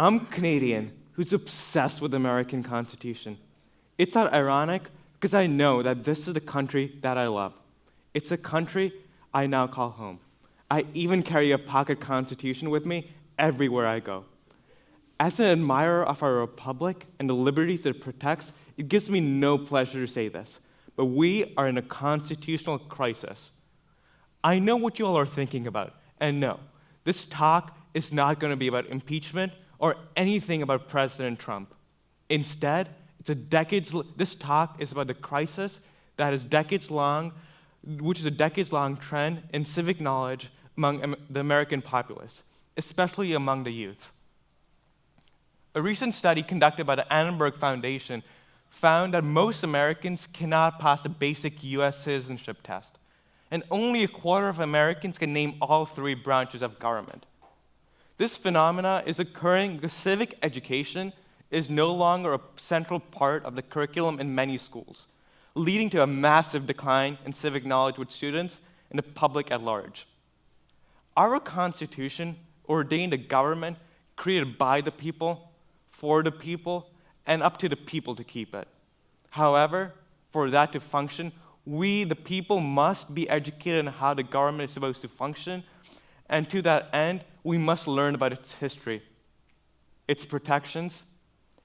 I'm Canadian who's obsessed with the American Constitution. It's not ironic because I know that this is the country that I love. It's a country I now call home. I even carry a pocket Constitution with me everywhere I go. As an admirer of our republic and the liberties it protects, it gives me no pleasure to say this, but we are in a constitutional crisis. I know what you all are thinking about, and no, this talk is not going to be about impeachment or anything about President Trump. Instead, this talk is about the crisis that is decades-long, which is a decades-long trend in civic knowledge among the American populace, especially among the youth. A recent study conducted by the Annenberg Foundation found that most Americans cannot pass the basic U.S. citizenship test, and only a quarter of Americans can name all three branches of government. This phenomena is occurring because civic education is no longer a central part of the curriculum in many schools, leading to a massive decline in civic knowledge with students and the public at large. Our Constitution ordained a government created by the people, for the people, and up to the people to keep it. However, for that to function, we, the people, must be educated on how the government is supposed to function, and to that end, we must learn about its history, its protections,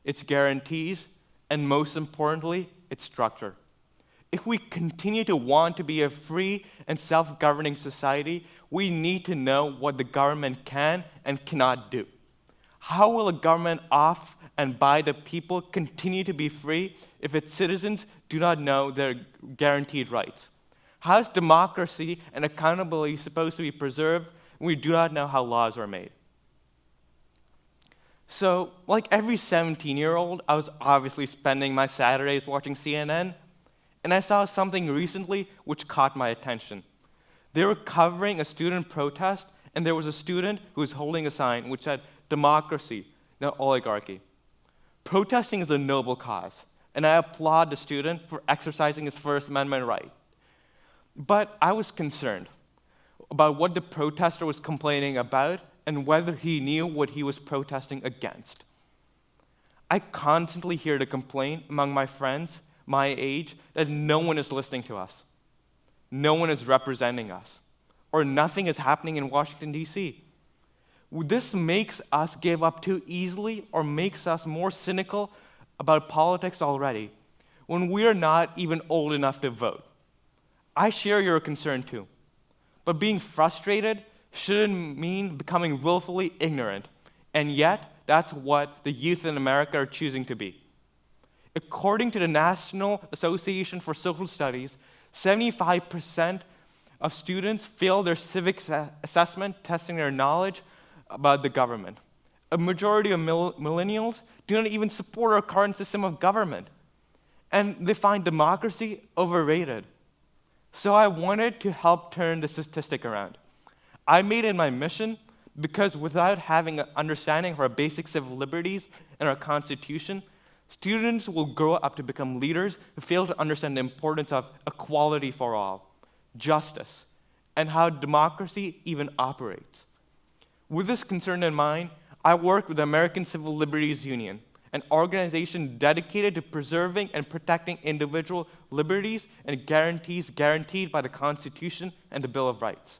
its guarantees, and most importantly, its structure. If we continue to want to be a free and self-governing society, we need to know what the government can and cannot do. How will a government of and by the people continue to be free if its citizens do not know their guaranteed rights? How is democracy and accountability supposed to be preserved when we do not know how laws are made? So, like every 17-year-old, I was obviously spending my Saturdays watching CNN, and I saw something recently which caught my attention. They were covering a student protest, and there was a student who was holding a sign which said, "Democracy, not oligarchy." Protesting is a noble cause, and I applaud the student for exercising his First Amendment right. But I was concerned about what the protester was complaining about and whether he knew what he was protesting against. I constantly hear the complaint among my friends my age that no one is listening to us, no one is representing us, or nothing is happening in Washington, D.C. This makes us give up too easily or makes us more cynical about politics already when we are not even old enough to vote. I share your concern too, but being frustrated shouldn't mean becoming willfully ignorant, and yet that's what the youth in America are choosing to be. According to the National Association for Social Studies, 75% of students fail their civics assessment testing their knowledge about the government. A majority of millennials do not even support our current system of government, and they find democracy overrated. So I wanted to help turn the statistic around. I made it my mission because without having an understanding of our basic civil liberties and our Constitution, students will grow up to become leaders who fail to understand the importance of equality for all, justice, and how democracy even operates. With this concern in mind, I work with the American Civil Liberties Union, an organization dedicated to preserving and protecting individual liberties and guarantees guaranteed by the Constitution and the Bill of Rights.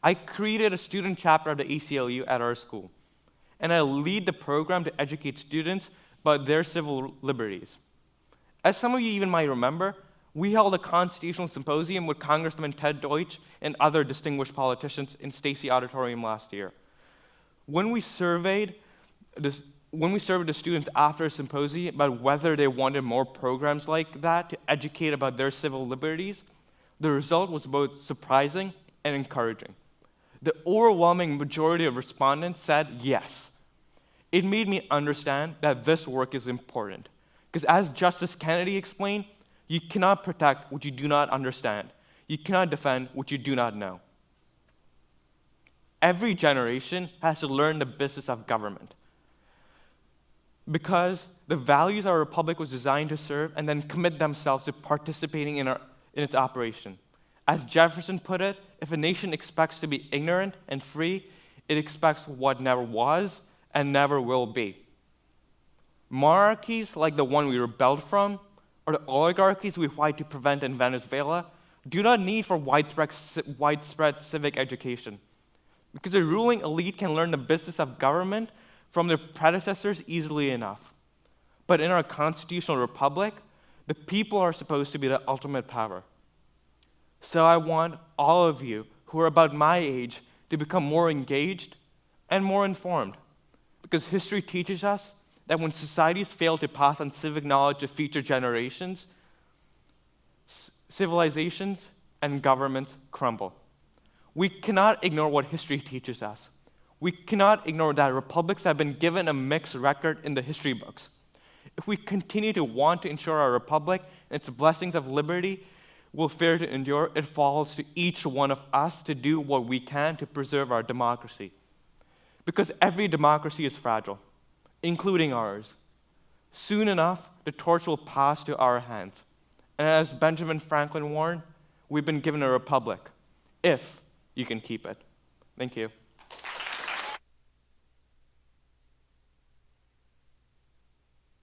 I created a student chapter of the ACLU at our school, and I lead the program to educate students about their civil liberties. As some of you even might remember, we held a constitutional symposium with Congressman Ted Deutsch and other distinguished politicians in Stacy Auditorium last year. When we surveyed the students after a symposium about whether they wanted more programs like that to educate about their civil liberties, the result was both surprising and encouraging. The overwhelming majority of respondents said yes. It made me understand that this work is important, because as Justice Kennedy explained, you cannot protect what you do not understand. You cannot defend what you do not know. Every generation has to learn the business of government, because the values our republic was designed to serve and then commit themselves to participating in its operation. As Jefferson put it, if a nation expects to be ignorant and free, it expects what never was and never will be. Monarchies like the one we rebelled from, or the oligarchies we fight to prevent in Venezuela, do not need for widespread civic education, because the ruling elite can learn the business of government from their predecessors easily enough. But in our constitutional republic, the people are supposed to be the ultimate power. So I want all of you who are about my age to become more engaged and more informed, because history teaches us that when societies fail to pass on civic knowledge to future generations, civilizations and governments crumble. We cannot ignore what history teaches us. We cannot ignore that republics have been given a mixed record in the history books. If we continue to want to ensure our republic and its blessings of liberty will fair to endure, it falls to each one of us to do what we can to preserve our democracy. Because every democracy is fragile, including ours. Soon enough, the torch will pass to our hands. And as Benjamin Franklin warned, we've been given a republic, if you can keep it. Thank you.